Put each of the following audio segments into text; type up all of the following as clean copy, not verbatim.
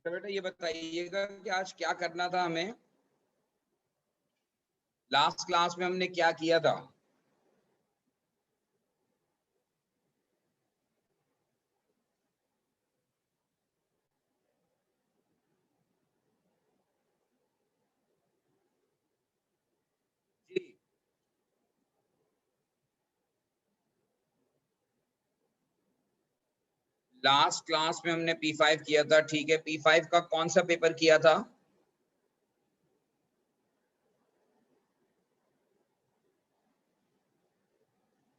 अच्छा बेटा ये बताइएगा कि आज क्या करना था हमें। लास्ट क्लास में हमने क्या किया था। जी लास्ट क्लास में हमने P5 किया था। ठीक है, P5 का कौन सा पेपर किया था।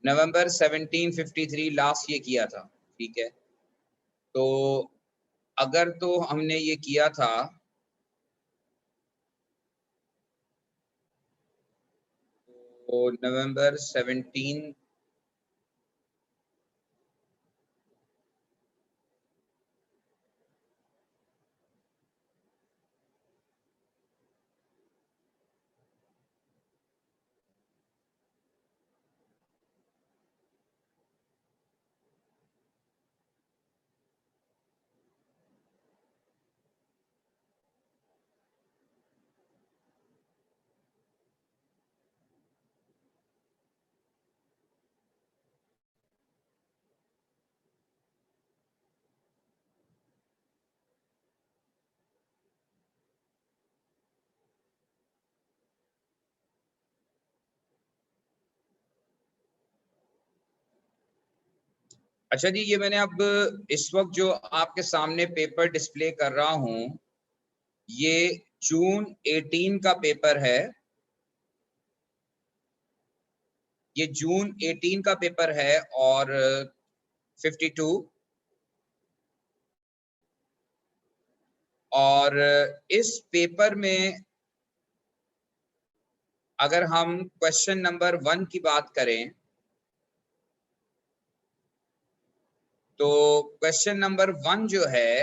नवंबर 1753 लास्ट ये किया था। ठीक है, तो अगर तो हमने ये किया था तो नवंबर 17। अच्छा जी, ये मैंने अब इस वक्त जो आपके सामने पेपर डिस्प्ले कर रहा हूं, ये जून 18 का पेपर है। ये जून 18 का पेपर है और 52। और इस पेपर में अगर हम क्वेश्चन नंबर 1 की बात करें तो क्वेश्चन नंबर 1 जो है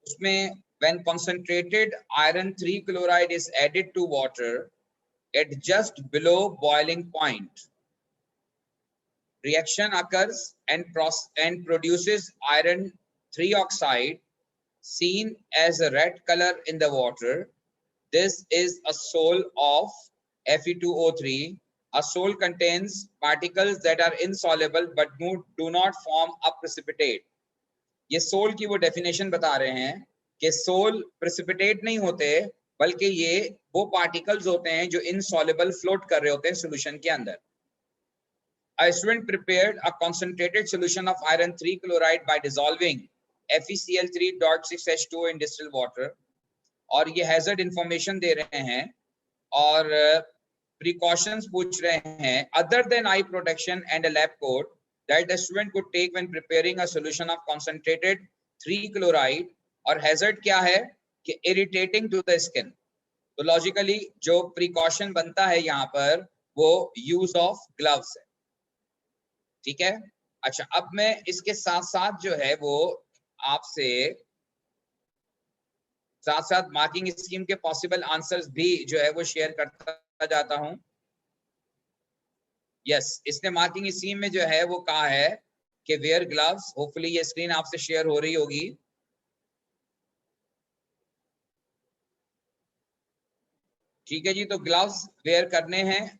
उसमें when concentrated iron 3 chloride is added to water at just below boiling point, reaction occurs and produces iron 3 oxide seen as a red color in the water. This is a sol of Fe2O3. A sol contains particles that are insoluble but do not form a precipitate. ये soul की वो definition बता रहे हैं कि soul precipitate नहीं होते बल्कि ये वो पार्टिकल्स होते हैं जो इनसॉल्युबल फ्लोट कर रहे होते हैं सॉल्यूशन के अंदर। A student prepared a concentrated solution of iron 3 chloride by dissolving FeCl3.6H2 in distilled water। और ये हैजर्ड इंफॉर्मेशन दे रहे हैं और प्रिकॉशंस पूछ रहे हैं other than eye protection and a lab coat that the student could take when preparing a solution of concentrated 3 chloride। और hazard क्या है कि irritating to the skin। तो लॉजिकली जो प्रिकॉशन बनता है यहाँ पर वो यूज ऑफ ग्लव्स है। ठीक है, अच्छा अब मैं इसके साथ साथ जो है वो आपसे साथ साथ मार्किंग स्कीम के पॉसिबल आंसर्स भी जो है वो शेयर करता जाता हूं। यस, इसने मार्किंग स्कीम में जो है वो कहा है कि वेयर ग्लव्स। होपफुली ये स्क्रीन आपसे शेयर हो रही होगी। ठीक है जी, तो ग्लव्स वेयर करने हैं।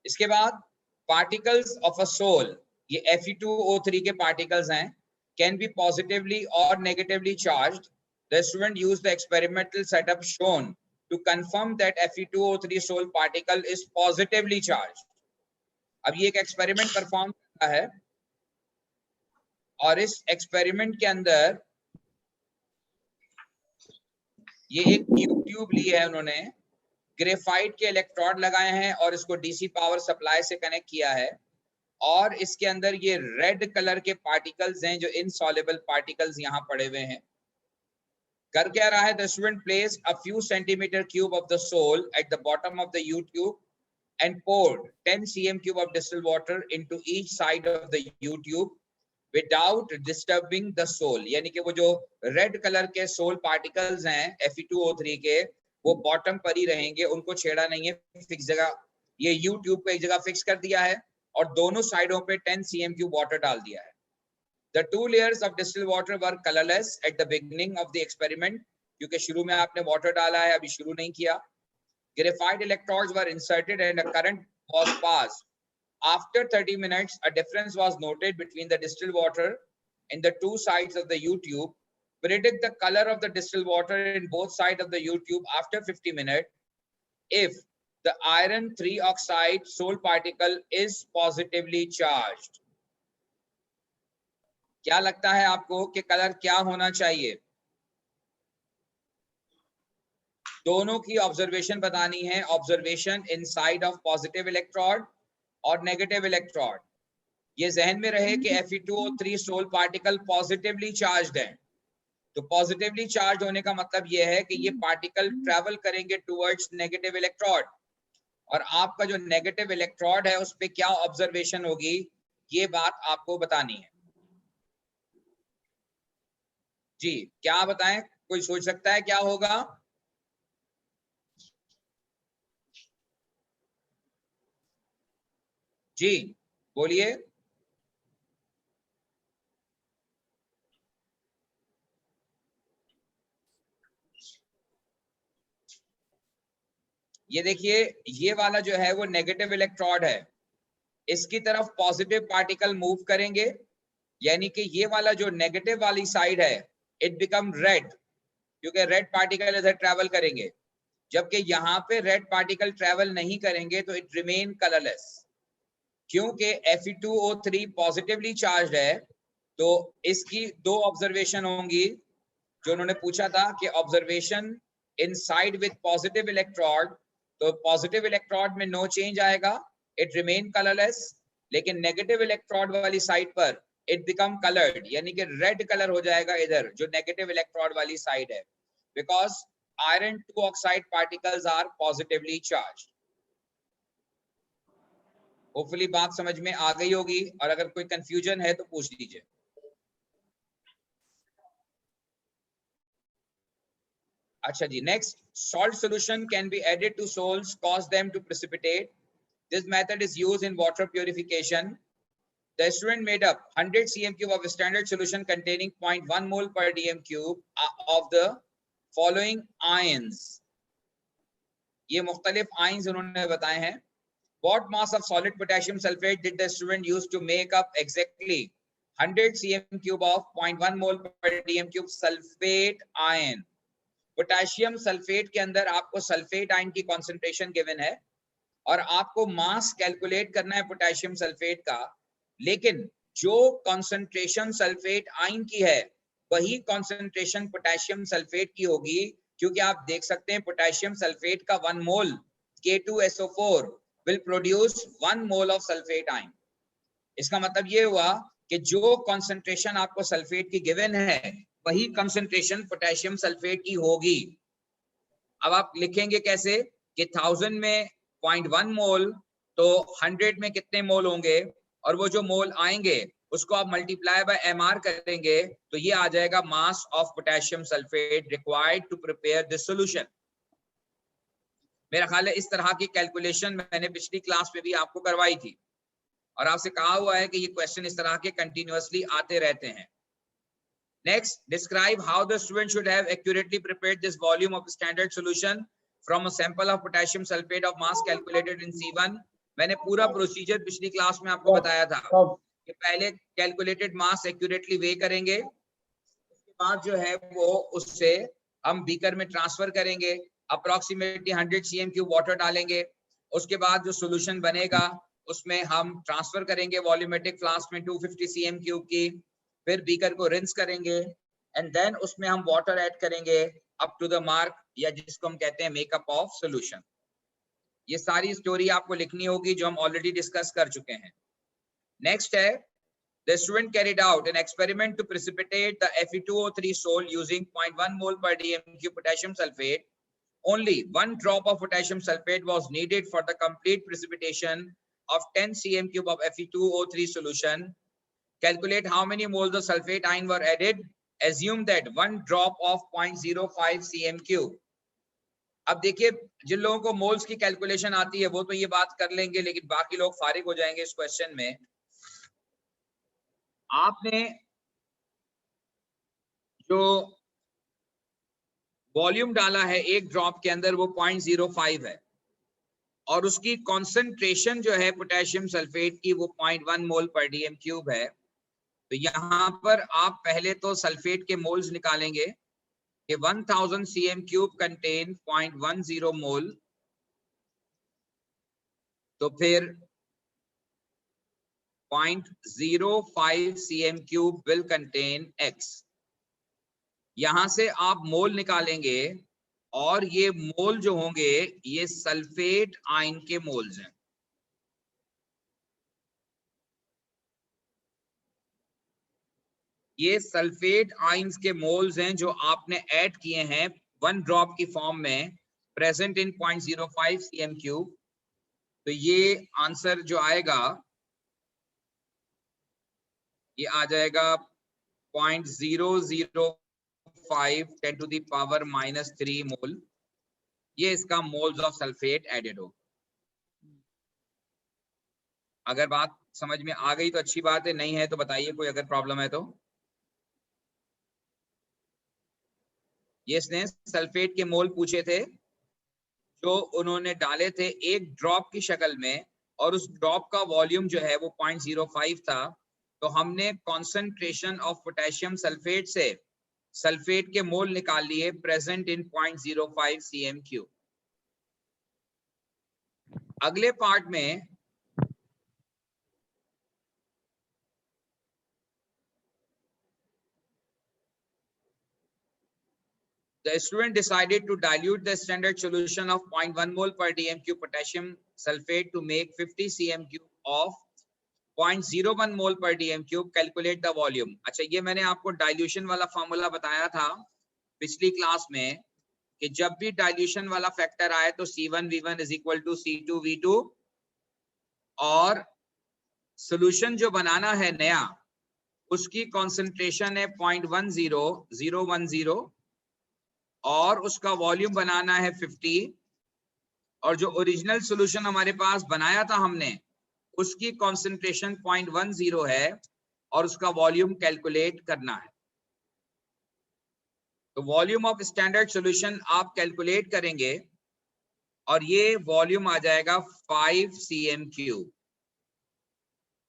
इसके बाद पार्टिकल्स ऑफ अ सोल, ये Fe2O3 के पार्टिकल्स हैं, कैन बी पॉजिटिवली और negatively charged. The student used the experimental setup shown to confirm that Fe2O3 sol particle is positively charged। अब ये एक एक्सपेरिमेंट परफॉर्म करता है और इस एक्सपेरिमेंट के अंदर ये एक ट्यूब ली है उन्होंने, ग्रेफाइट के इलेक्ट्रोड लगाए हैं और इसको डीसी पावर सप्लाई से कनेक्ट किया है और इसके अंदर ये रेड कलर के पार्टिकल्स हैं जो इनसॉल्युबल पार्टिकल्स यहाँ पड़े हुए हैं। कर क्या रहा है, the student place a few centimetre cube of the sol at the bottom of the U tube and poured 10 cm cube of distilled water into each side of the U tube without disturbing the soul। यानी कि वो जो red colour के soul particles हैं Fe2O3 के वो bottom पर ही रहेंगे, उनको छेड़ा नहीं है, फिक्स जगह ये U ट्यूब को एक जगह फिक्स कर दिया है और दोनों साइडों पे 10 cm क्यूब वाटर डाल दिया है। The two layers of distilled water were colorless at the beginning of the experiment, क्योंकि शुरू में आपने water डाला है, अभी शुरू नहीं किया. Graphite electrodes were inserted and a current was passed. After 30 minutes, a difference was noted between the distilled water in the two sides of the U-tube. Predict the color of the distilled water in both sides of the U-tube after 50 minutes. If the iron 3 oxide sole particle is positively charged. क्या लगता है आपको कि colour क्या होना चाहिए? दोनों की ऑब्जर्वेशन बतानी है. Observation inside of positive electrode और नेगेटिव इलेक्ट्रोड. ये जहन में रहे कि Fe2O3 soul particle positively charged है. तो पॉजिटिवली चार्ज होने का मतलब ये है कि ये पार्टिकल ट्रैवल करेंगे टुवर्ड्स नेगेटिव इलेक्ट्रोड, और आपका जो नेगेटिव इलेक्ट्रोड है उस पे क्या ऑब्जर्वेशन होगी, ये बात आपको बतानी है. जी क्या बताएं, कोई सोच सकता है क्या होगा? जी बोलिए. ये देखिए, ये वाला जो है वो नेगेटिव इलेक्ट्रोड है, इसकी तरफ पॉजिटिव पार्टिकल मूव करेंगे, यानी कि ये वाला जो नेगेटिव वाली साइड है इट बिकम रेड, क्योंकि रेड पार्टिकल इधर ट्रैवल करेंगे. जबकि यहाँ पे रेड पार्टिकल ट्रैवल नहीं करेंगे तो इट रिमेन कलरलेस. क्योंकि Fe2O3 पॉजिटिवली चार्ज है, तो इसकी दो ऑब्जर्वेशन होंगी जो उन्होंने पूछा था कि observation inside with positive electrode. तो पॉजिटिव इलेक्ट्रोड में नो चेंज आएगा, इट रिमेन कलरलेस. लेकिन नेगेटिव इलेक्ट्रोड वाली साइड पर इट बिकम कलर्ड, यानी कि रेड कलर हो जाएगा इधर जो नेगेटिव इलेक्ट्रोड वाली साइड है, because iron 2 oxide particles are positively charged. Hopefully बात समझ में आ गई होगी, और अगर कोई कंफ्यूजन है तो पूछ लीजिए. अच्छा जी, next. Salt solution can be added to sols, cause them to precipitate. This method is used in water purification. The student made up 100 cm cube of standard solution containing 0.1 mole per dm cube of the following ions. ये मुख्तलिफ ions उन्होंने बताए हैं. What mass of solid potassium sulfate did the student use to make up exactly 100 cm cube of 0.1 mole per dm cube sulfate ion? Potassium sulphate के अंदर आपको sulphate ion की concentration given है और आपको मास कैलकुलेट करना है potassium sulphate का, लेकिन जो कॉन्सेंट्रेशन सल्फेट आयन की है वही कॉन्सेंट्रेशन पोटेशियम सल्फेट की होगी, क्योंकि आप देख सकते हैं पोटेशियम सल्फेट का 1 मोल K2SO4 will produce 1 mole of sulphate ion. इसका मतलब ये हुआ कि जो कॉन्सेंट्रेशन आपको सल्फेट की गिवन है वही कंसंट्रेशन पोटेशियम सल्फेट की होगी. अब आप लिखेंगे कैसे कि 1000 में 0.1 मोल, तो 100 में कितने मोल होंगे, और वो जो मोल आएंगे उसको आप मल्टीप्लाई बाय mr करेंगे तो ये आ जाएगा mass of potassium sulphate required to prepare this solution. मेरा ख्याल है इस तरह की कैलकुलेशन मैंने पिछली क्लास में भी आपको करवाई थी, और आपसे कहा हुआ है कि ये क्वेश्चन इस तरह के कंटिन्यूअसली आते रहते हैं. Next, describe how the student should have accurately prepared this volume of standard solution from a sample of potassium sulfate of mass calculated in C1. मैंने पूरा प्रोसीजर पिछली क्लास में आपको बताया था कि पहले कैलकुलेटेड मास एक्यूरेटली वे करेंगे, उसके बाद जो है वो उससे हम बीकर में ट्रांसफर करेंगे, अप्रोक्सीमेटली 100 cm क्यूब वाटर डालेंगे, उसके बाद जो सोल्यूशन बनेगा उसमें हम ट्रांसफर करेंगे वॉल्यूमेट्रिक फ्लास्क में 250 cm क्यूब की, फिर बीकर को रिंस करेंगे एंड देन उसमें हम वाटर ऐड करेंगे अप टू द मार्क, या जिसको हम कहते हैं मेकअप ऑफ सॉल्यूशन. ये सारी स्टोरी आपको लिखनी होगी जो हम ऑलरेडी डिस्कस कर चुके हैं. नेक्स्ट है, the student carried out an experiment to precipitate the Fe2O3 sole using 0.1 mole per dm cube potassium sulfate. Only 1 drop of potassium sulfate was needed for the complete precipitation of 10 cm cube of Fe2O3 solution. Calculate how many moles of sulfate ion were added. Assume that 1 drop of 0.05 cm cube. अब देखिए, जिन लोगों को moles की calculation आती है वो तो ये बात कर लेंगे, लेकिन बाकी लोग फारिग हो जाएंगे इस क्वेश्चन में. आपने जो वॉल्यूम डाला है एक ड्रॉप के अंदर वो 0.05 है और उसकी कॉन्सेंट्रेशन जो है पोटेशियम सल्फेट की वो 0.1 मोल पर डीएम क्यूब है। तो यहाँ पर आप पहले तो सल्फेट के मोल्स निकालेंगे कि 1000 cm क्यूब कंटेन 0.10 मोल, तो फिर 0.05 cm cube will contain X। यहां से आप मोल निकालेंगे और ये मोल जो होंगे ये सल्फेट आयन के मोल्स हैं। ये सल्फेट आयंस के मोल्स हैं जो आपने ऐड किए हैं 1 ड्रॉप की फॉर्म में, प्रेजेंट इन 0.05 cm क्यूब। तो ये आंसर जो आएगा ये आ जाएगा 0.005 10 to the power -3 मोल। ये इसका मोल्स ऑफ सल्फेट एडेड हो। अगर बात समझ में आ गई तो अच्छी बात है, नहीं है तो बताइए कोई अगर प्रॉब्लम है तो। ये इसने सल्फेट के मोल पूछे थे जो उन्होंने डाले थे एक ड्रॉप की शक्ल में और उस ड्रॉप का वॉल्यूम जो है वो 0.05 था। तो हमने कॉन्सेंट्रेशन ऑफ पोटेशियम सल्फेट से सल्फेट के मोल निकाल लिए प्रेजेंट इन 0.05 cm क्यूब। अगले पार्ट में the student decided to dilute the standard solution of 0.1 mole per dm cube potassium sulfate to make 50 cm cube of 0.01 मोल पर DM cube. Calculate the volume. अच्छा, ये मैंने आपको डाइल्यूशन वाला formula बताया था पिछली क्लास में कि जब भी डाइल्यूशन वाला फैक्टर आए तो C1V1 is equal to C2V2 और सॉल्यूशन जो बनाना है नया उसकी कॉन्सेंट्रेशन है 0.10010 और उसका वॉल्यूम बनाना है 50 और जो ओरिजिनल सॉल्यूशन हमारे पास बनाया था हमने उसकी कॉन्सेंट्रेशन 0.10 है और उसका वॉल्यूम कैलकुलेट करना है। तो वॉल्यूम ऑफ स्टैंडर्ड सॉल्यूशन आप कैलकुलेट करेंगे और ये वॉल्यूम आ जाएगा 5 cm क्यूब।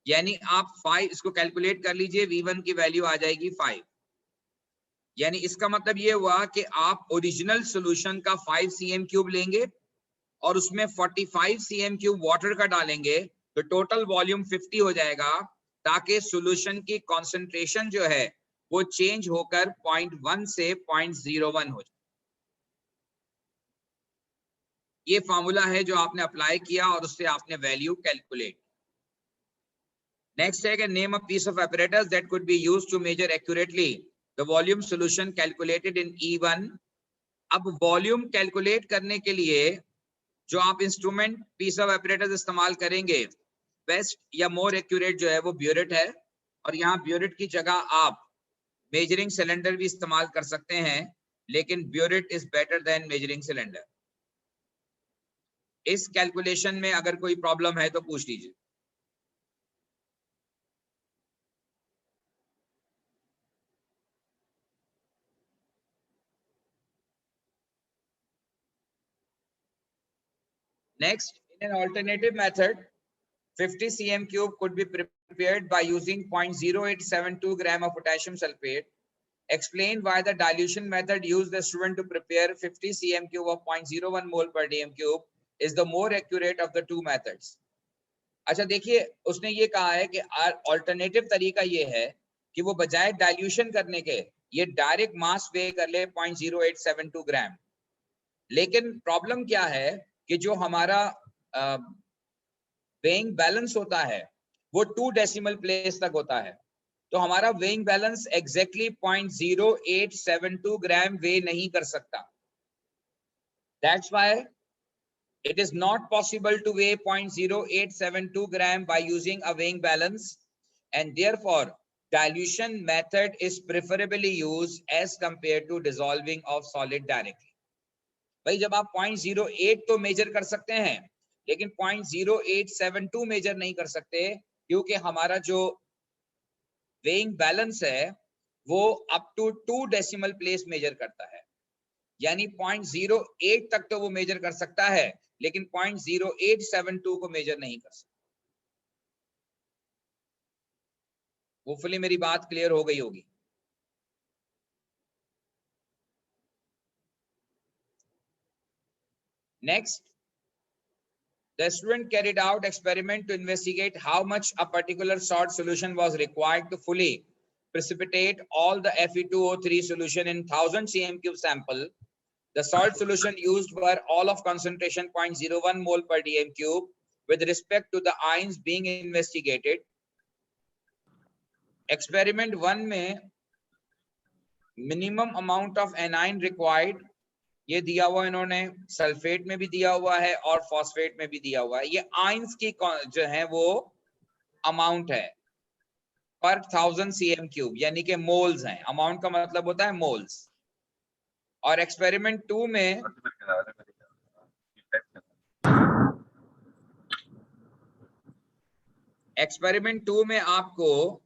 यानी आप 5 इसको कैलकुलेट कर लीजिए, V1 की वैल्यू आ जाएगी 5। यानी इसका मतलब ये हुआ कि आप ओरिजिनल सॉल्यूशन का 5 cm क्यूब लेंगे और उसमें 45 cm क्यूब वाटर का डालेंगे तो टोटल वॉल्यूम 50 हो जाएगा, ताकि सॉल्यूशन की कॉन्सेंट्रेशन जो है वो चेंज होकर 0.1 से 0.01 हो जाए। ये फॉर्मूला है जो आपने अप्लाई किया और उससे आपने वैल्यू कैलकुलेट। नेक्स्ट है कि name a piece of apparatus that could be used to measure accurately the volume solution calculated in E1। अब वॉल्यूम कैलकुलेट करने के लिए जो आप इंस्ट्रूमेंट पीस ऑफ apparatus इस्तेमाल करेंगे, बेस्ट या मोर एक्यूरेट जो है वो ब्यूरेट है और यहाँ ब्यूरेट की जगह आप मेजरिंग सिलेंडर भी इस्तेमाल कर सकते हैं, लेकिन burette is better than measuring cylinder. इस कैलकुलेशन में अगर कोई प्रॉब्लम है तो पूछ लीजिए। Next, in an alternative method, 50 cm cube could be prepared by using 0.0872 gram of potassium sulfate. Explain why the dilution method used the student to prepare 50 cm cube of 0.01 mole per dm cube is the more accurate of the two methods. अच्छा देखिए, उसने ये कहा है कि alternative तरीका ये है कि वो बजाय डाइल्यूशन करने के ये डायरेक्ट मास वे कर ले 0.0872 ग्राम। लेकिन प्रॉब्लम क्या है कि जो हमारा वेइंग बैलेंस होता है वो 2 डेसिमल प्लेस तक होता है, तो हमारा वेइंग बैलेंस एग्जैक्टली 0.0872 ग्राम वे नहीं कर सकता। That's why it is not possible to weigh 0.0872 gram by using a weighing balance, and therefore dilution method is preferably used as compared to dissolving of solid directly। भाई जब आप 0.08 तो major कर सकते हैं लेकिन 0.0872 मेजर नहीं कर सकते, क्योंकि हमारा जो वेइंग बैलेंस है वो up to 2 decimal place measure करता है, यानी 0.08 तक तो वो मेजर कर सकता है, लेकिन 0.0872 को मेजर नहीं कर सकता। होपफुली मेरी बात क्लियर हो गई होगी। Next, the student carried out experiment to investigate how much a particular salt solution was required to fully precipitate all the Fe2O3 solution in 1000 cm cube sample. The salt solution used were all of concentration 0.01 mole per dm cube with respect to the ions being investigated. Experiment 1 में minimum amount of anion required ये दिया हुआ इन्होंने, sulphate में भी दिया हुआ है और फॉस्फेट में भी दिया हुआ है। ये आयंस की जो है वो अमाउंट है पर 1000 cm क्यूब, यानी कि मोल्स हैं। अमाउंट का मतलब होता है मोल्स। और एक्सपेरिमेंट 2 में आपको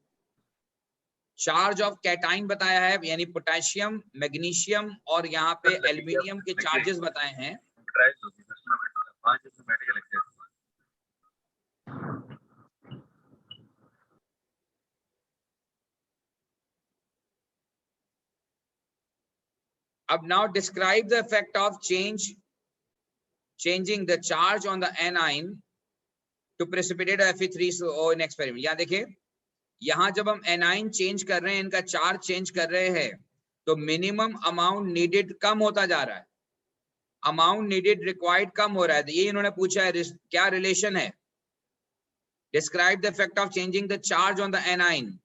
चार्ज ऑफ कैटाइन बताया है, यानी पोटेशियम, मैग्नीशियम और यहाँ पे एल्यूमिनियम के चार्जेस बताए हैं। अब now describe the effect of changing the charge on the anion to precipitate Fe3O in experiment। यहाँ देखिए, यहाँ जब हम एनाइन चेंज कर रहे हैं, इनका चार्ज चेंज कर रहे हैं, तो मिनिमम अमाउंट नीडेड कम होता जा रहा है, अमाउंट नीडेड रिक्वायर्ड कम हो रहा है। तो ये इन्होंने पूछा है क्या रिलेशन है। Describe the effect of changing the charge on the A9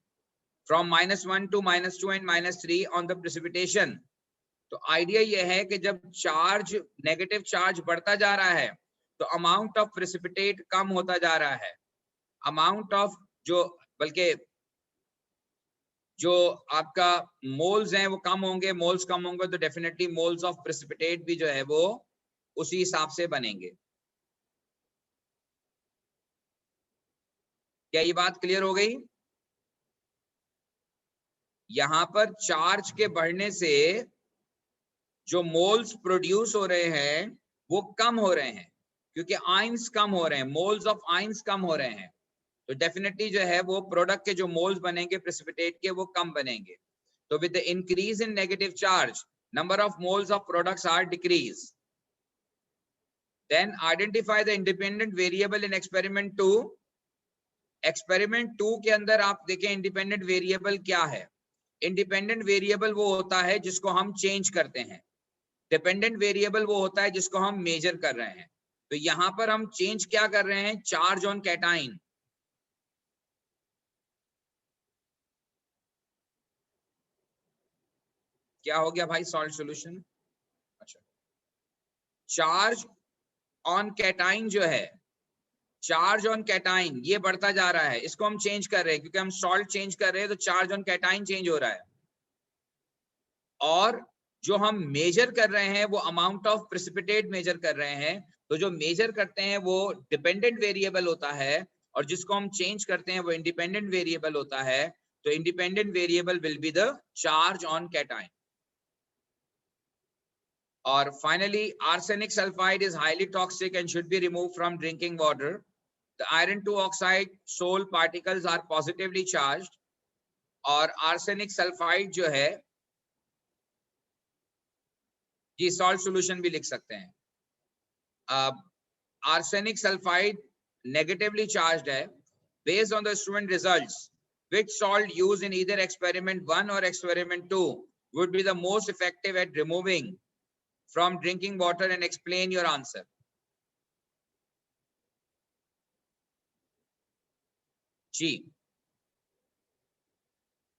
from -1 to -2 and -3 on the precipitation. तो आइडिया ये है कि जब चार्ज, नेगेटिव चार्ज बढ़ता जा रहा है तो अमाउंट ऑफ प्रेसिपिटेट कम होता जा रहा है, अमाउंट ऑफ बल्कि जो आपका मोल्स हैं वो कम होंगे, मोल्स कम होंगे तो डेफिनेटली मोल्स ऑफ प्रेसिपिटेट भी जो है वो उसी हिसाब से बनेंगे। क्या ये बात क्लियर हो गई? यहां पर चार्ज के बढ़ने से जो मोल्स प्रोड्यूस हो रहे हैं वो कम हो रहे हैं, क्योंकि आयंस कम हो रहे हैं, मोल्स ऑफ आयंस कम हो रहे हैं, तो डेफिनेटली जो है वो प्रोडक्ट के जो मोल्स बनेंगे प्रेसिपिटेट के वो कम बनेंगे। तो with the increase in negative charge, number of moles of products are decrease. Then identify the independent variable in experiment 2। Experiment 2 के अंदर आप देखें इंडिपेंडेंट वेरिएबल क्या है। इंडिपेंडेंट वेरिएबल वो होता है जिसको हम चेंज करते हैं, डिपेंडेंट वेरिएबल वो होता है जिसको हम मेजर कर रहे हैं। तो यहां पर हम चेंज क्या कर रहे हैं? Charge on cation. क्या हो गया भाई सॉल्ट सॉल्यूशन? अच्छा, चार्ज ऑन कैटाइन जो है, चार्ज ऑन कैटाइन ये बढ़ता जा रहा है, इसको हम चेंज कर रहे हैं क्योंकि हम सॉल्ट चेंज कर रहे हैं, तो चार्ज ऑन कैटाइन चेंज हो रहा है। और जो हम मेजर कर रहे हैं वो अमाउंट ऑफ प्रेसिपिटेट मेजर कर रहे हैं, तो जो मेजर करते हैं वो डिपेंडेंट वेरिएबल होता है और जिसको हम चेंज करते हैं वो इंडिपेंडेंट वेरिएबल होता है। तो independent variable will be the charge on cation. और finally, arsenic sulphide is highly toxic and should be remove from drinking water. The iron 2 oxide sol particles are positively charged. और arsenic sulphide जो है, जी salt solution भी लिख सकते हैं। Arsenic sulphide negatively charged है। Based on the student results, which salt used in either experiment 1 or experiment 2 would be the most effective at removing from drinking water, and explain your answer। जी,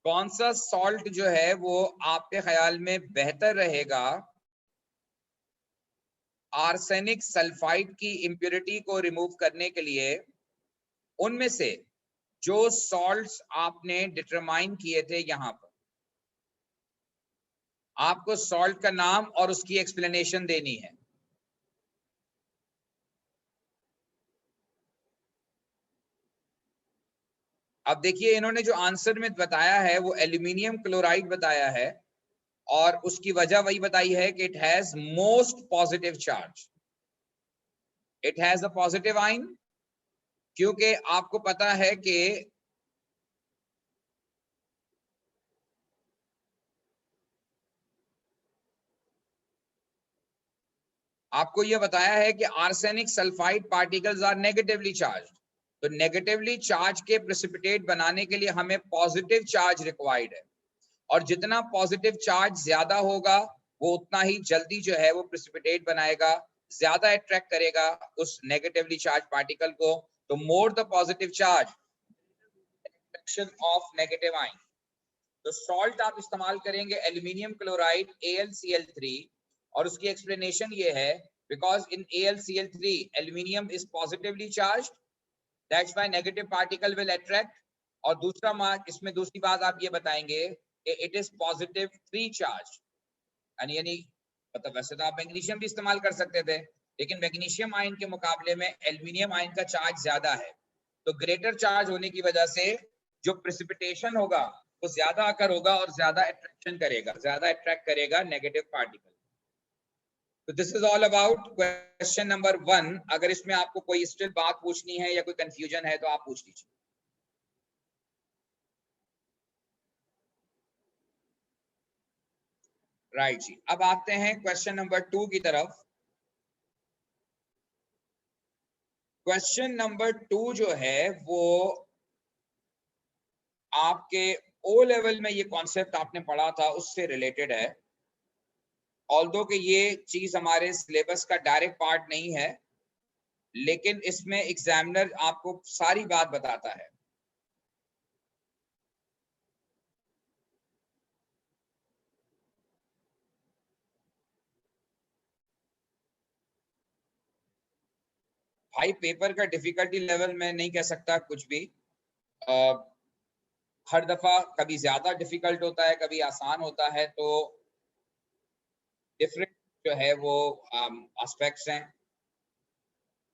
कौन सा salt जो है वो आपके ख्याल में बेहतर रहेगा आर्सेनिक सल्फाइड की इंप्योरिटी को रिमूव करने के लिए? उनमें से जो सॉल्ट्स आपने डिटरमाइन किए थे, यहां पर आपको सॉल्ट का नाम और उसकी एक्सप्लेनेशन देनी है। अब देखिए इन्होंने जो आंसर में बताया है वो एल्यूमिनियम क्लोराइड बताया है और उसकी वजह वही बताई है कि it has most positive charge, it has a positive ion, क्योंकि आपको पता है कि आपको यह बताया है कि arsenic sulphide particles are negatively charge, तो नेगेटिवली चार्ज के प्रेसिपिटेट बनाने के लिए हमें पॉजिटिव चार्ज रिक्वायर्ड है और जितना पॉजिटिव चार्ज ज्यादा होगा वो उतना ही जल्दी जो है वो प्रेसिपिटेट बनाएगा, ज्यादा अट्रैक्ट करेगा उस नेगेटिवली चार्ज पार्टिकल को। तो more the positive charge attraction of negative ion. तो सॉल्ट आप इस्तेमाल करेंगे एल्यूमिनियम क्लोराइड AlCl3 और उसकी एक्सप्लेनेशन ये है because in AlCl3 aluminium is positively charge, that's why negative particle will attract. और दूसरा मार्क इसमें दूसरी बात आप ये बताएंगे कि it is positive free charge, यानी मतलब वैसे तो आप मैग्नीशियम भी इस्तेमाल कर सकते थे लेकिन मैग्नीशियम आयन के मुकाबले में एल्यूमिनियम आयन का चार्ज ज्यादा है, तो ग्रेटर चार्ज होने की वजह से जो प्रेसिपिटेशन होगा वो ज्यादा आकर होगा और ज्यादा अट्रैक्शन करेगा, ज्यादा अट्रैक्ट करेगा नेगेटिव पार्टिकल। तो this is all about question number 1। अगर इसमें आपको कोई स्टिल बात पूछनी है या कोई कंफ्यूजन है तो आप पूछ लीजिए। राइट जी, अब आते हैं क्वेश्चन नंबर 2 की तरफ। क्वेश्चन नंबर 2 जो है वो आपके ओ लेवल में ये कॉन्सेप्ट आपने पढ़ा था उससे रिलेटेड है, ऑल्दो कि ये चीज हमारे सिलेबस का डायरेक्ट पार्ट नहीं है लेकिन इसमें एग्जामिनर आपको सारी बात बताता है। भाई पेपर का डिफिकल्टी लेवल मैं नहीं कह सकता कुछ भी, हर दफा कभी ज्यादा डिफिकल्ट होता है कभी आसान होता है, तो डिफरेंट जो है वो एस्पेक्ट्स हैं।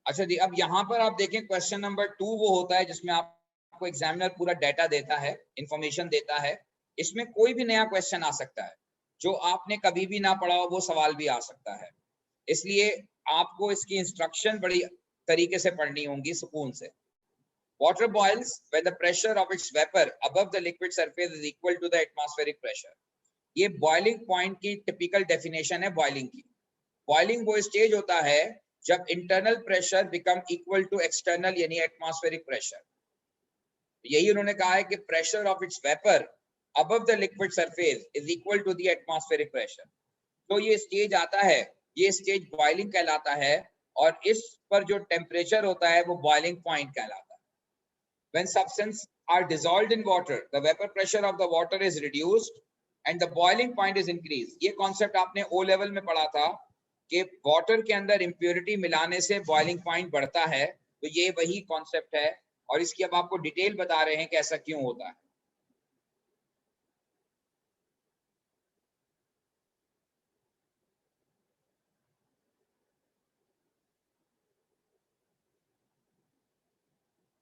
अच्छा जी, अब यहाँ पर आप देखें क्वेश्चन नंबर 2 वो होता है जिसमें आपको एग्जामिनर पूरा डाटा देता है, इंफॉर्मेशन देता है। इसमें कोई भी नया क्वेश्चन आ सकता है, जो आपने कभी भी ना पढ़ा हो वो सवाल भी आ सकता है, इसलिए आपको इसकी इंस्ट्रक्शन बड़ी तरीके से पढ़नी होंगी सुकून से। Water boils when the pressure of its vapor above the liquid surface is equal to the atmospheric pressure. ये बॉइलिंग पॉइंट की टिपिकल डेफिनेशन है बॉइलिंग की। बॉइलिंग वो स्टेज होता है जब internal pressure become equal to external यानी atmospheric pressure. यही उन्होंने कहा है कि pressure of its vapour above the liquid surface is equal to the atmospheric pressure. तो ये स्टेज आता है, ये स्टेज बॉइलिंग कहलाता है और इस पर जो टेम्परेचर होता है वो बॉइलिंग पॉइंट कहलाता है। When substances are dissolved in water, the vapor pressure of the water is reduced and the boiling point is increased. ये कॉन्सेप्ट आपने ओ लेवल में पढ़ा था कि वाटर के अंदर इम्प्योरिटी मिलाने से बॉइलिंग पॉइंट बढ़ता है, तो ये वही कॉन्सेप्ट है और इसकी अब आपको डिटेल बता रहे हैं कि ऐसा क्यों होता है।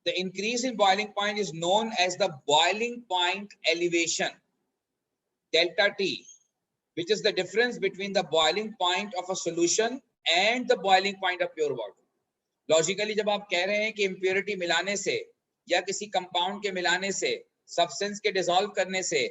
The increase in boiling point is known as the boiling point elevation, delta T, which is the difference between the boiling point of a solution and the boiling point of pure water. Logically जब आप कह रहे हैं कि impurity मिलाने से या किसी कंपाउंड के मिलाने से, सब्सटेंस के डिसॉल्व करने से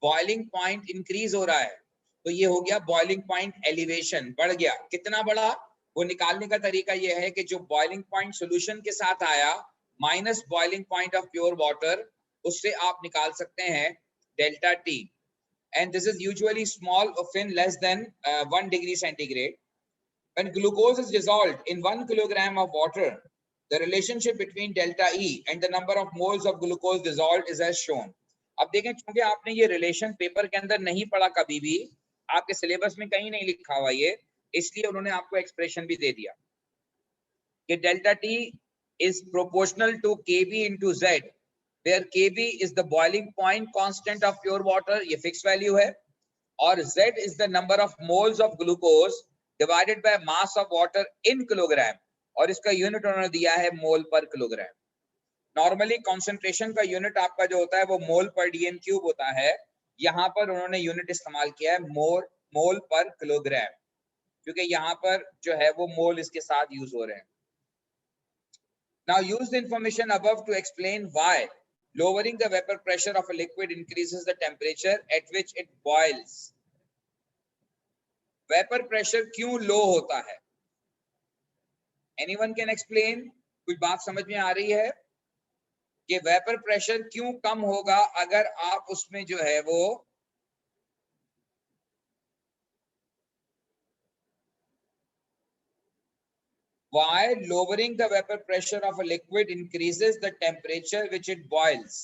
बॉइलिंग पॉइंट इंक्रीज हो रहा है, तो ये हो गया बॉइलिंग पॉइंट एलिवेशन, बढ़ गया। कितना बढ़ा वो निकालने का तरीका ये है कि जो बॉइलिंग पॉइंट सॉल्यूशन के साथ आया minus boiling point of pure water, उससे आप निकाल सकते हैं delta T, and this is usually small or thin, less than 1 degree centigrade. When glucose is dissolved in 1 kilogram of water, the relationship between delta E and the number of moles of glucose dissolved is as shown. अब देखें, क्योंकि आपने ये relation paper के अंदर नहीं पढ़ा कभी भी, आपके सिलेबस में कहीं नहीं लिखा हुआ ये, इसलिए उन्होंने आपको एक्सप्रेशन भी दे दिया कि delta T is proportional to Kb into Z, where Kb is the boiling point constant of pure water, ये fixed value है, और Z is the number of moles of glucose divided by mass of water in kilogram, और इसका unit उन्होंने दिया है मोल पर kilogram. Normally concentration का यूनिट आपका जो होता है वो मोल पर डीएम क्यूब होता है, यहाँ पर उन्होंने यूनिट इस्तेमाल किया है मोल पर किलोग्राम, क्योंकि यहाँ पर जो है वो मोल इसके साथ यूज हो रहे हैं। Now use the information above to explain why lowering the vapor pressure of a liquid increases the temperature at which it boils. Vapor pressure क्यों लो होता है? Anyone can explain? कुछ बात समझ में आ रही है कि वेपर प्रेशर क्यों कम होगा अगर आप उसमें जो है वो why lowering the vapor pressure of a liquid increases the temperature which it boils.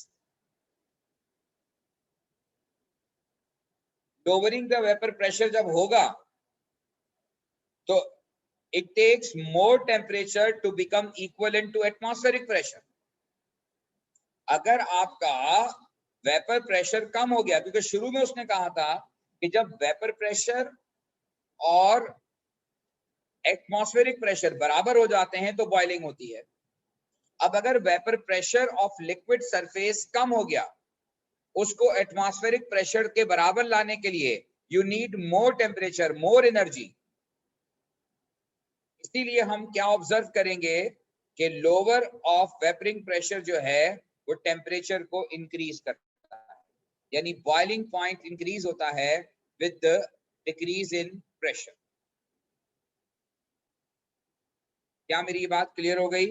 Lowering the vapor pressure जब होगा तो it takes more temperature to become equivalent to atmospheric pressure. अगर आपका वेपर प्रेशर कम हो गया, क्योंकि शुरू में उसने कहा था कि जब वेपर प्रेशर और एटमॉस्फेरिक प्रेशर बराबर हो जाते हैं तो बॉइलिंग होती है। अब अगर vapour pressure of liquid surface कम हो गया, उसको एटमॉस्फेरिक प्रेशर के बराबर लाने के लिए you need more temperature, more energy. इसीलिए हम क्या ऑब्जर्व करेंगे कि लोअर ऑफ वेपरिंग प्रेशर जो है वो टेम्परेचर को इंक्रीज करता है, यानी बॉइलिंग पॉइंट इंक्रीज होता है with the decrease in pressure. क्या मेरी ये बात क्लियर हो गई?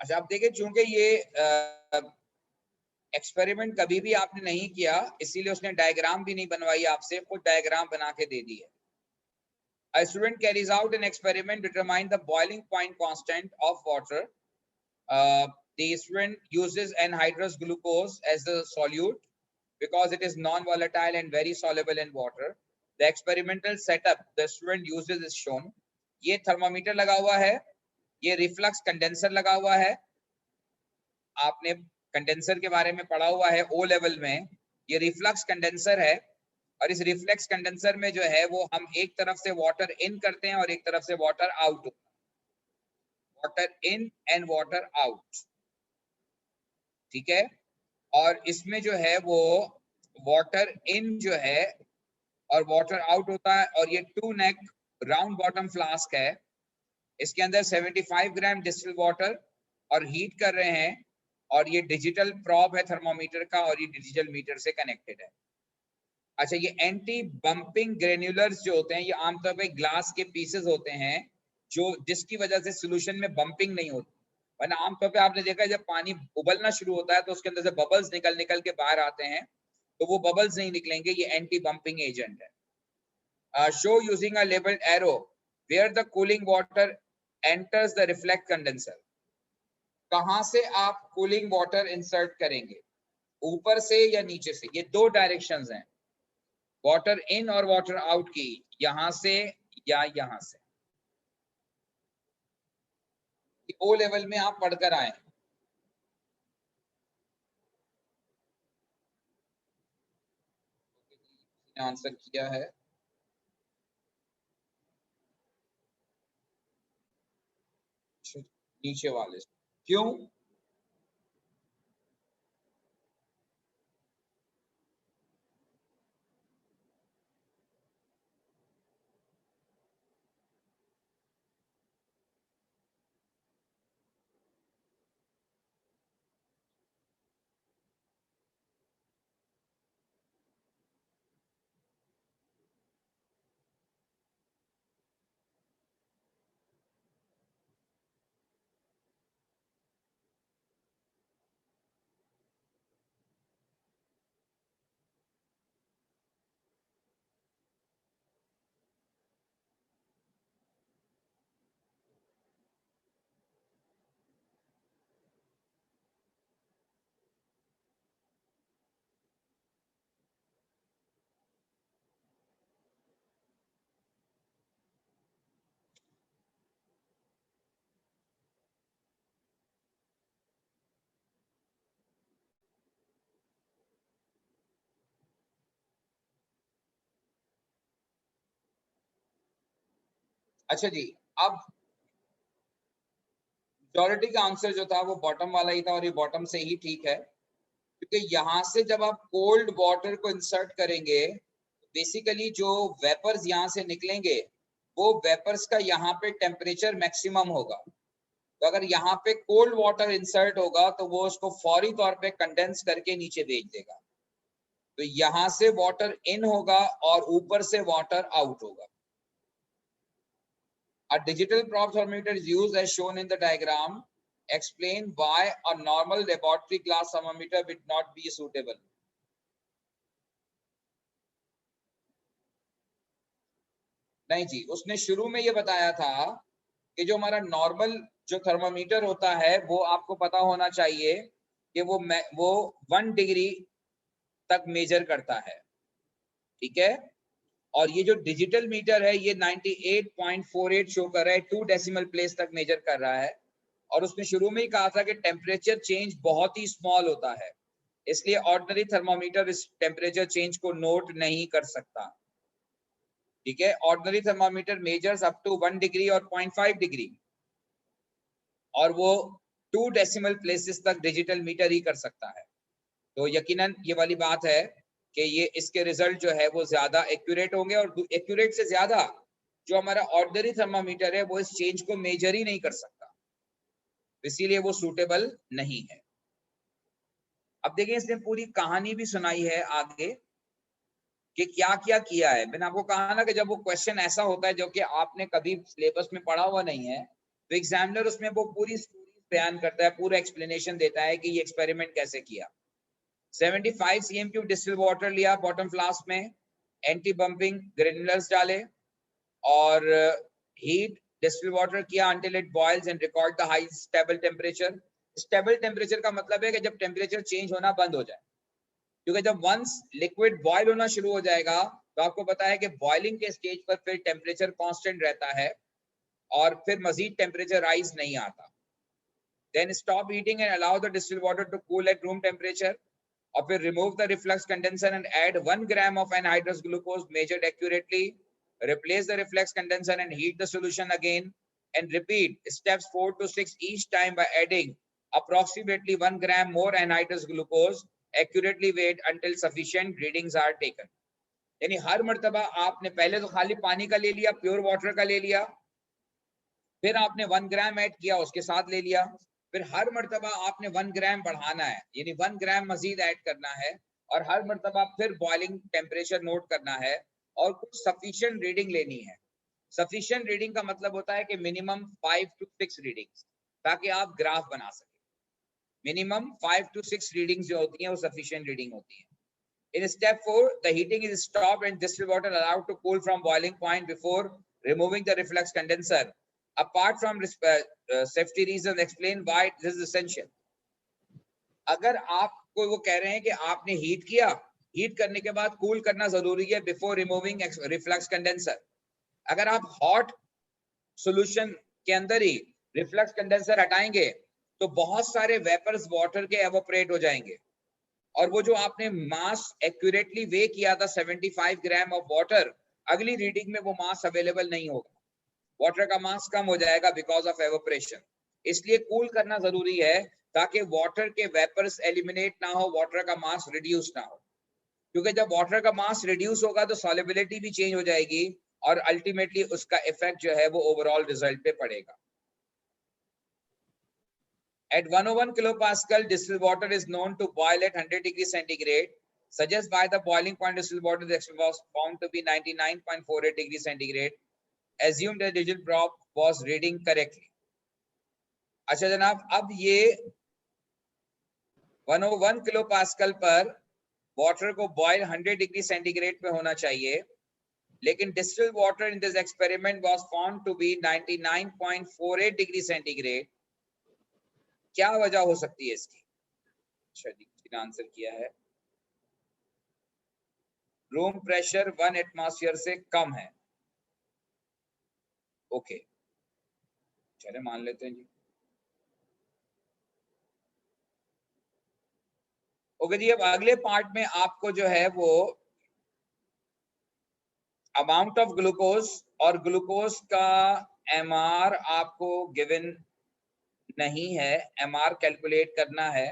अच्छा, आप देखिए, चूंकि ये एक्सपेरिमेंट कभी भी आपने नहीं किया, इसीलिए उसने डायग्राम भी नहीं बनवाई आपसे, खुद डायग्राम बना के दे दी है। A student carries out an experiment to determine the boiling point constant of water. The student uses anhydrous glucose as the solute because it is non-volatile and very soluble in water. The experimental setup the student uses is shown. ये thermometer लगा हुआ है, ये reflux condenser लगा हुआ है, आपने condenser के बारे में पढ़ा हुआ है ओ लेवल में। ये रिफ्लक्स कंडेंसर है और इस रिफ्लेक्स कंडेंसर में जो है वो हम एक तरफ से वाटर इन करते हैं और एक तरफ से water out, water in and water out, ठीक है। और इसमें जो है वो वाटर इन जो है और वाटर आउट होता है, और ये 2 नेक राउंड बॉटम फ्लास्क है, इसके अंदर 75 ग्राम डिस्टिल वाटर और हीट कर रहे हैं, और ये डिजिटल प्रॉब है थर्मोमीटर का और ये डिजिटल मीटर से कनेक्टेड है। अच्छा, ये एंटी बम्पिंग ग्रेन्युलर्स जो होते हैं ये आमतौर पे ग्लास के पीसेस होते हैं जो जिसकी वजह से सॉल्यूशन में बम्पिंग नहीं होती, वरना आमतौर पे आपने देखा है जब पानी उबलना शुरू होता है तो उसके अंदर से बबल्स निकल के बाहर आते हैं, तो वो बबल्स नहीं निकलेंगे, ये एंटी बम्पिंग एजेंट है। Show using a labelled arrow where the cooling water enters the reflect condenser. कहां से आप कूलिंग वाटर इंसर्ट करेंगे, ऊपर से या नीचे से? ये 2 डायरेक्शंस हैं, वाटर इन और वाटर आउट की, यहां से या यहां से। ओ लेवल में आप पढ़कर आए, आंसर किया है। नीचे वाले से क्यों? अच्छा जी, अब मेजॉरिटी का आंसर जो था वो बॉटम वाला ही था और ये बॉटम से ही ठीक है, क्योंकि यहाँ से जब आप कोल्ड वाटर को इंसर्ट करेंगे, बेसिकली जो वेपर्स यहाँ से निकलेंगे वो वेपर्स का यहाँ पे टेम्परेचर मैक्सिमम होगा। तो अगर यहाँ पे कोल्ड वाटर इंसर्ट होगा तो वो उसको फौरी तौर पे कंडेंस करके नीचे भेज देगा। तो यहाँ से वाटर इन होगा और ऊपर से वाटर आउट होगा। A digital probe thermometer is used as shown in the diagram. Explain why a normal laboratory glass thermometer would not be suitable. नहीं जी, उसने शुरू में ये बताया था कि जो हमारा नॉर्मल जो थर्मामीटर होता है वो आपको पता होना चाहिए कि वो 1 डिग्री तक मेजर करता है, ठीक है। और ये जो डिजिटल मीटर है ये 98.48 शो कर रहा है, 2 डेसिमल प्लेस तक मेजर कर रहा है। और उसने शुरू में ही कहा था कि टेम्परेचर चेंज बहुत ही स्मॉल होता है, इसलिए ऑर्डिनरी थर्मामीटर इस टेम्परेचर चेंज को नोट नहीं कर सकता, ठीक है। Ordinary thermometer measures up to 1 degree और 0.5 डिग्री, और वो 2 डेसिमल प्लेसेस तक डिजिटल मीटर ही कर सकता है। तो यकीनन ये वाली बात है कि ये इसके रिजल्ट जो है वो ज्यादा एक्यूरेट होंगे, और एक्यूरेट से ज्यादा जो हमारा ऑर्डिनरी थर्मामीटर है वो इस चेंज को मेजर ही नहीं कर सकता, इसीलिए वो सूटेबल नहीं है। अब देखिए, इसने पूरी कहानी भी सुनाई है आगे कि क्या क्या किया है। मैंने आपको कहा ना कि जब वो क्वेश्चन ऐसा होता है जो कि आपने कभी सिलेबस में पढ़ा हुआ नहीं है, तो एग्जामिनर उसमें वो पूरी स्टोरी बयान करता है, पूरा एक्सप्लेनेशन देता है कि ये एक्सपेरिमेंट कैसे किया। 75 cm क्यूब डिस्टिल वाटर लिया बॉटम फ्लास्क में, एंटी बंपिंग ग्रेनुलर्स डाले और हीट डिस्टिल वाटर किया until it boils and record the high stable temperature. Stable temperature का मतलब है कि जब टेम्परेचर चेंज होना बंद हो जाए, क्योंकि जब वंस लिक्विड बॉयल होना शुरू हो जाएगा तो आपको पता है कि बॉइलिंग के स्टेज पर फिर टेम्परेचर कांस्टेंट रहता है और फिर मजीद टेम्परेचर राइज नहीं आता। Then stop heating and allow the distil water to cool at room temperature, और फिर remove the reflux condenser and add 1 gram of anhydrous glucose measured accurately. Replace the reflux condenser and heat the solution again, and repeat steps 4 to 6 each time by adding approximately 1 gram more anhydrous glucose. Accurately wait until sufficient readings are taken. यानी हर मर्तबा आपने पहले तो खाली पानी का ले लिया, प्योर वाटर का ले लिया, फिर आपने 1 ग्राम ऐड किया, उसके साथ ले लिया, फिर हर मर्तबा आपने 1 ग्राम बढ़ाना है, यानी 1 ग्राम मजीद ऐड करना है, और हर मर्तबा फिर बॉइलिंग टेम्परेचर नोट करना है और कुछ सफिशिएंट रीडिंग लेनी है। सफिशिएंट रीडिंग का मतलब होता है कि मिनिमम 5 to 6 रीडिंग्स, ताकि आप ग्राफ बना सकें। मिनिमम 5 to 6 रीडिंग्स जो होती हैं वो सफिशिएंट रीडिंग होती है। In step 4, the heating is stopped and distilled water allowed to cool from boiling point before removing the reflux condenser. Apart from safety reasons, explain why this is essential. अगर आपको वो कह रहे हैं कि आपने हीट किया, हीट करने के बाद कूल करना जरूरी है बिफोर रिमूविंग रिफ्लक्स कंडेंसर। अगर आप हॉट सॉल्यूशन के अंदर ही रिफ्लक्स कंडेंसर हटाएंगे तो बहुत सारे वेपर्स वाटर के एवोपरेट हो जाएंगे, और वो जो आपने मास एक्यूरेटली वे किया था 75 ग्राम ऑफ वाटर, अगली रीडिंग में वो मास अवेलेबल नहीं होगा, वाटर का मास कम हो जाएगा बिकॉज ऑफ एवोपरेशन। इसलिए कूल करना जरूरी है ताकि वाटर के वेपर्स एलिमिनेट ना हो, वाटर का मास रिड्यूस ना हो, क्योंकि जब वाटर का मास रिड्यूस होगा तो सॉल्युबिलिटी भी चेंज हो जाएगी और अल्टीमेटली उसका इफेक्ट जो है वो ओवरऑल रिजल्ट पे पड़ेगा। At 101 kilopascal, distilled water is known to boil at 100 degrees centigrade. Suggest by the boiling point distilled water was found to be 99.48 degrees centigrade. Assume the digital probe was reading correctly. अच्छा जनाब, अब ये 101 kilopascal पर water को boil 100 degree centigrade पे होना चाहिए, लेकिन distilled water in this experiment was found to be 99.48 degree centigrade. क्या वजह हो सकती है इसकी? अच्छा जी, किसी ने आंसर किया है, रूम प्रेशर 1 एटमॉस्फेयर से कम है। ओके, चले मान लेते हैं जी। ओके जी, अब अगले पार्ट में आपको जो है वो अमाउंट ऑफ ग्लूकोज, और ग्लूकोज का एमआर आपको गिवन नहीं है, एमआर कैलकुलेट करना है।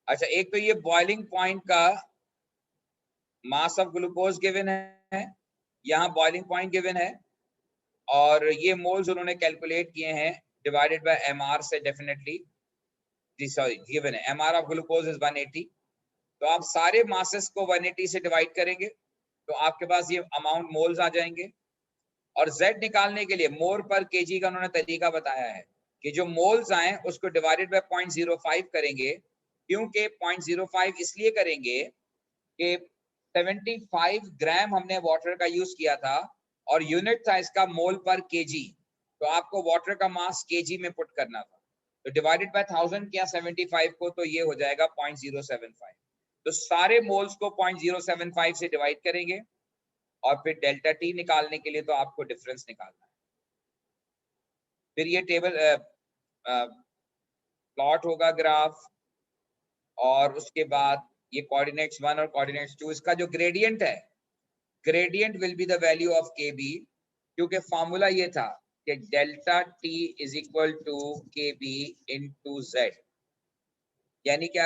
अच्छा, एक तो ये बॉइलिंग पॉइंट का मास ऑफ ग्लूकोज गिवन है, यहाँ बॉइलिंग पॉइंट गिवन है, और ये मोल्स उन्होंने कैलकुलेट किए हैं डिवाइडेड बाय एमआर से डेफिनेटली, जी सॉरी गिवन है एमआर ऑफ ग्लूकोज इज 180। तो आप सारे मासेस को 180 से डिवाइड करेंगे तो आपके पास ये अमाउंट मोल्स आ जाएंगे। और Z निकालने के लिए मोल पर केजी का उन्होंने तरीका बताया है कि जो मोल्स आए उसको डिवाइडेड बाय 0.05 करेंगे, क्योंकि 0.05 इसलिए करेंगे कि 75 ग्राम हमने वाटर का यूज किया था और यूनिट था इसका मोल पर केजी, तो आपको वाटर का मास केजी में पुट करना था, तो डिवाइडेड बाय 1000 किया 75 को, तो ये हो जाएगा 0.075। तो सारे मोल्स को 0.075 से डिवाइड करेंगे और फिर डेल्टा टी निकालने के लिए तो आपको डिफरेंस निकालना है। फिर ये टेबल प्लॉट होगा ग्राफ, और उसके बाद ये कोऑर्डिनेट्स 1 और कोऑर्डिनेट्स 2, इसका जो ग्रेडियंट है, gradient will be the value of K B, क्योंकि फॉर्मूला ये था कि delta T is equal to K B into Z. यानी कि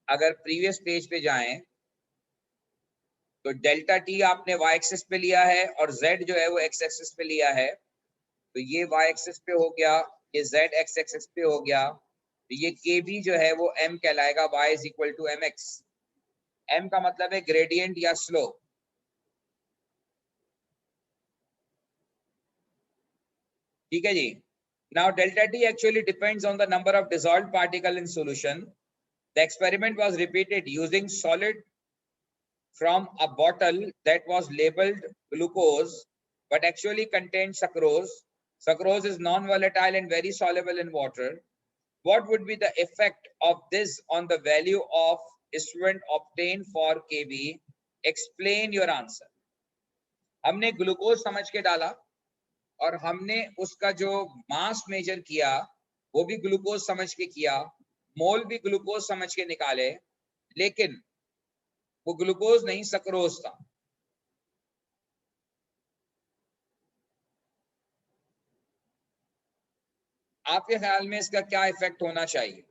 अगर प्रीवियस पेज पे जाएं तो डेल्टा टी आपने वाई एक्सिस पे लिया है और जेड जो है वो एक्स एक्सिस पे लिया है, तो ये वाई एक्सिस पे हो गया, ये जेड एक्स एक्सिस पे हो गया, तो ये के बी जो है वो एम कहलाएगा, Y is equal to M X. M का मतलब है ग्रेडियंट या स्लोप। ठीक है जी। Now delta T actually depends on the number of dissolved particle in solution. The experiment was repeated using solid from a bottle that was labeled glucose but actually contained sucrose. Sucrose is non-volatile and very soluble in water. What would be the effect of this on the value of solvent obtained for Kb? Explain your answer. हमने glucose समझ के डाला और हमने उसका जो मास major किया वो भी ग्लूकोज समझ के किया, मोल भी ग्लूकोज समझ के निकाले, लेकिन वो ग्लूकोज नहीं सक्रोज था। आपके ख्याल में इसका क्या इफेक्ट होना चाहिए?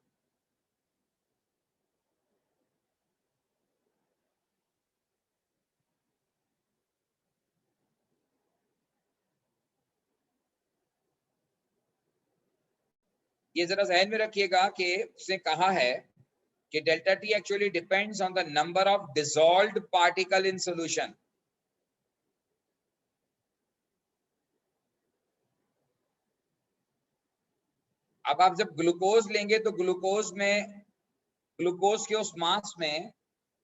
ये जरा ध्यान में रखिएगा कि उसने कहा है कि delta T actually depends on the number of dissolved particle in solution. अब आप जब ग्लूकोज लेंगे तो ग्लूकोज के उस मास में,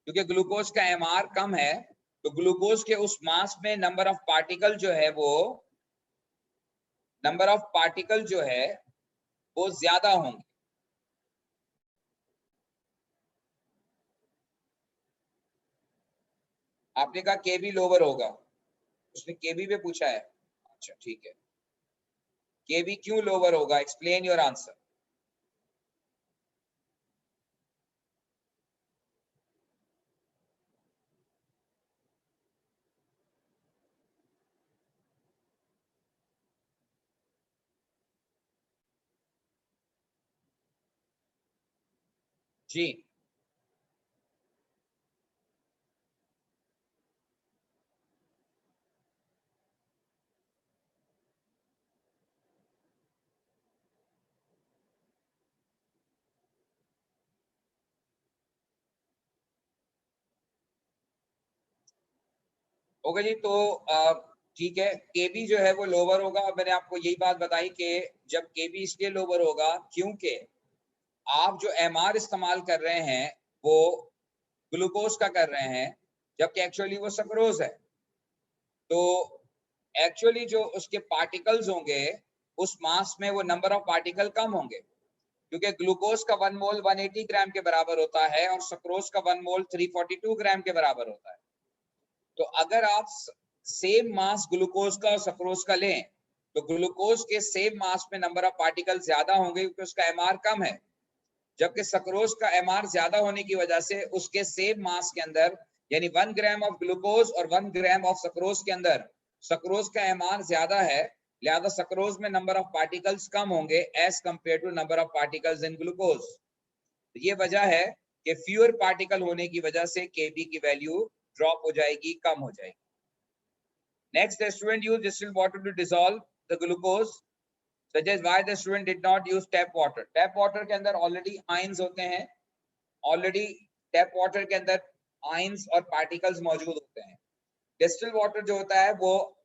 क्योंकि ग्लूकोज का एमआर कम है, तो ग्लूकोज के उस मास में नंबर ऑफ पार्टिकल जो है वो ज्यादा होंगे। आपने कहा केबी लोअर होगा, उसने केबी पे पूछा है। अच्छा ठीक है, केबी क्यों लोअर होगा? Explain your answer. जी होगा जी। तो ठीक है, केबी जो है वो लोअर होगा, और मैंने आपको यही बात बताई कि जब केबी इसलिए लोअर होगा क्योंकि आप जो एमआर इस्तेमाल कर रहे हैं वो ग्लूकोज का कर रहे हैं, जबकि एक्चुअली वो सक्रोज है। तो एक्चुअली जो उसके पार्टिकल्स होंगे उस मास में वो नंबर ऑफ पार्टिकल कम होंगे, क्योंकि ग्लूकोज का 1 मोल 180 ग्राम के बराबर होता है और सक्रोज का 1 मोल 342 ग्राम के बराबर होता है। तो अगर आप सेम मास ग्लूकोज का और सक्रोज का लें तो ग्लूकोज के सेम मास में नंबर ऑफ पार्टिकल ज्यादा होंगे क्योंकि उसका एमआर कम है, जबकि सक्रोज का एमआर ज्यादा होने की वजह से उसके सेम मास के अंदर यानी 1 ग्राम ऑफ ग्लूकोज और 1 ग्राम ऑफ सक्रोज के अंदर सक्रोज का एमान ज्यादा है, लिहाजा सक्रोज में नंबर ऑफ पार्टिकल्स कम होंगे as compare to number of particles in glucose. ये वजह है कि फ्यूअर पार्टिकल होने की वजह से Kb की वैल्यू ड्रॉप हो जाएगी, कम हो जाएगी। Next, the student use distilled water to dissolve the glucose, such as why the student did not use tap water. Tap water के अंदर ऑलरेडी आयंस होते हैं, ऑलरेडी टैप वाटर के अंदर आयंस और पार्टिकल्स मौजूद होते हैं। डिस्टिल्ड वाटर जो होता है वो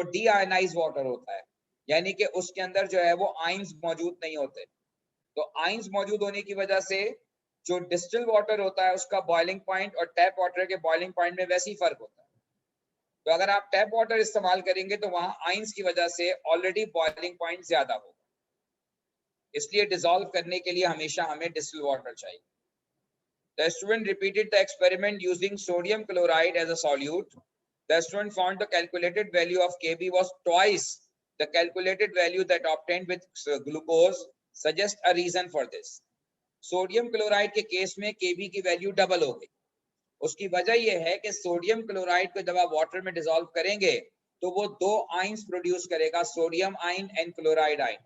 डीआयनाइज्ड वाटर होता है, यानी कि उसके अंदर जो है वो आयंस मौजूद नहीं होते। तो आयंस मौजूद होने की वजह से जो डिस्टिल्ड वाटर होता है उसका बॉइलिंग पॉइंट और टैप वाटर के बॉइलिंग पॉइंट में वैसे ही फर्क होता है। तो अगर आप टैप वाटर इस्तेमाल करेंगे तो वहां आयंस की वजह से ऑलरेडी बॉइलिंग पॉइंट ज्यादा होगा, इसलिए डिसॉल्व करने के लिए हमेशा हमें डिस्टिल्ड वाटर चाहिए। The student repeated the experiment using sodium chloride as a solute. The student found the calculated value of Kb was twice the calculated value that obtained with glucose. Suggest a reason for this. Sodium chloride के case में Kb की value double हो गई। उसकी वजह यह है कि सोडियम क्लोराइड को जब आप वाटर में डिसॉल्व करेंगे तो वो दो आयंस प्रोड्यूस करेगा, sodium ion and chloride ion,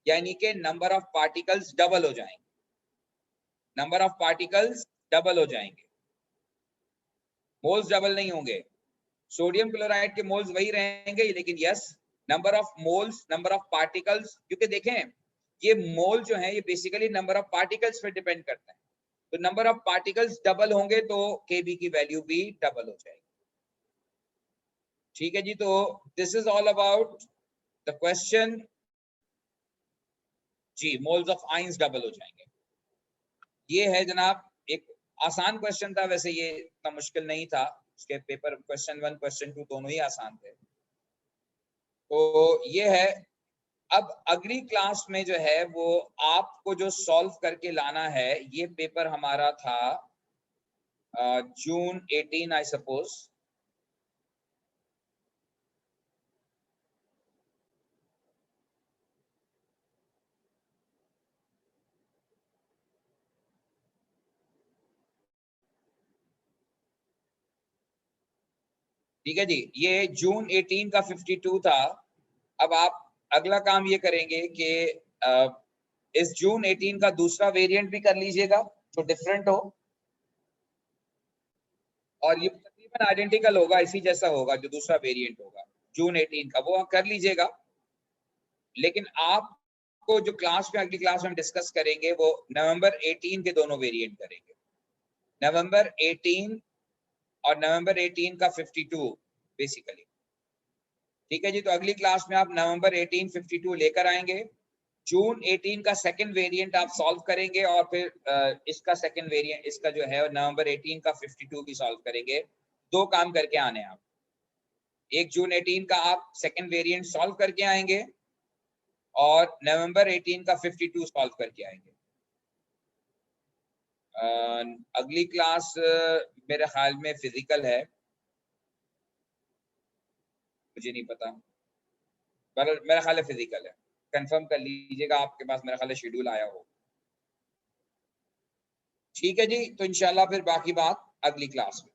यानी कि नंबर ऑफ पार्टिकल्स डबल हो जाएंगे, नंबर ऑफ पार्टिकल्स डबल हो जाएंगे, मोल्स डबल नहीं होंगे। सोडियम क्लोराइड के मोल्स वही रहेंगे, लेकिन yes number of moles, number of particles, क्योंकि देखें ये मोल जो है ये बेसिकली नंबर ऑफ पार्टिकल्स पे डिपेंड करता है। तो नंबर ऑफ पार्टिकल्स डबल होंगे तो Kb की वैल्यू भी डबल हो जाएगी। ठीक है जी, तो this is all about the question जी, मोल्स ऑफ आयंस डबल हो जाएंगे। ये है जनाब एक आसान क्वेश्चन था, वैसे ये इतना मुश्किल नहीं था, उसके पेपर क्वेश्चन 1 क्वेश्चन 2 दोनों ही आसान थे। तो ये है, अब अगली क्लास में जो है वो आपको जो सॉल्व करके लाना है, ये पेपर हमारा था जून 18 आई सपोज। ठीक है जी, ये जून 18 का 52 था। अब आप अगला काम ये करेंगे कि इस जून 18 का दूसरा वेरिएंट भी कर लीजिएगा जो डिफरेंट हो, और ये तकरीबन आइडेंटिकल होगा, इसी जैसा होगा जो दूसरा वेरिएंट होगा जून 18 का, वो कर लीजिएगा। लेकिन आपको जो क्लास में अगली क्लास में हम डिस्कस करेंगे वो नवंबर 18 के दोनों वेरिएंट करेंगे, नवंबर 18 और नवंबर 18 का 52 बेसिकली। ठीक है जी, तो अगली क्लास में आप नवंबर 18 52 लेकर आएंगे, जून 18 का सेकंड वेरिएंट आप सॉल्व करेंगे, और फिर इसका सेकंड वेरिएंट, इसका जो है नवंबर 18 का 52 भी सॉल्व करेंगे। दो काम करके आने हैं आप, एक जून 18 का आप सेकंड वेरिएंट सॉल्व करके आएंगे और नवंबर 18 का 52 सॉल्व करके आएंगे। अगली क्लास मेरे ख्याल में फिजिकल है, मुझे नहीं पता, मेरा ख्याल है फिजिकल है, कंफर्म कर लीजिएगा, आपके पास मेरा ख्याल है शेड्यूल आया हो। ठीक है जी, तो इंशाल्लाह फिर बाकी बात अगली क्लास में।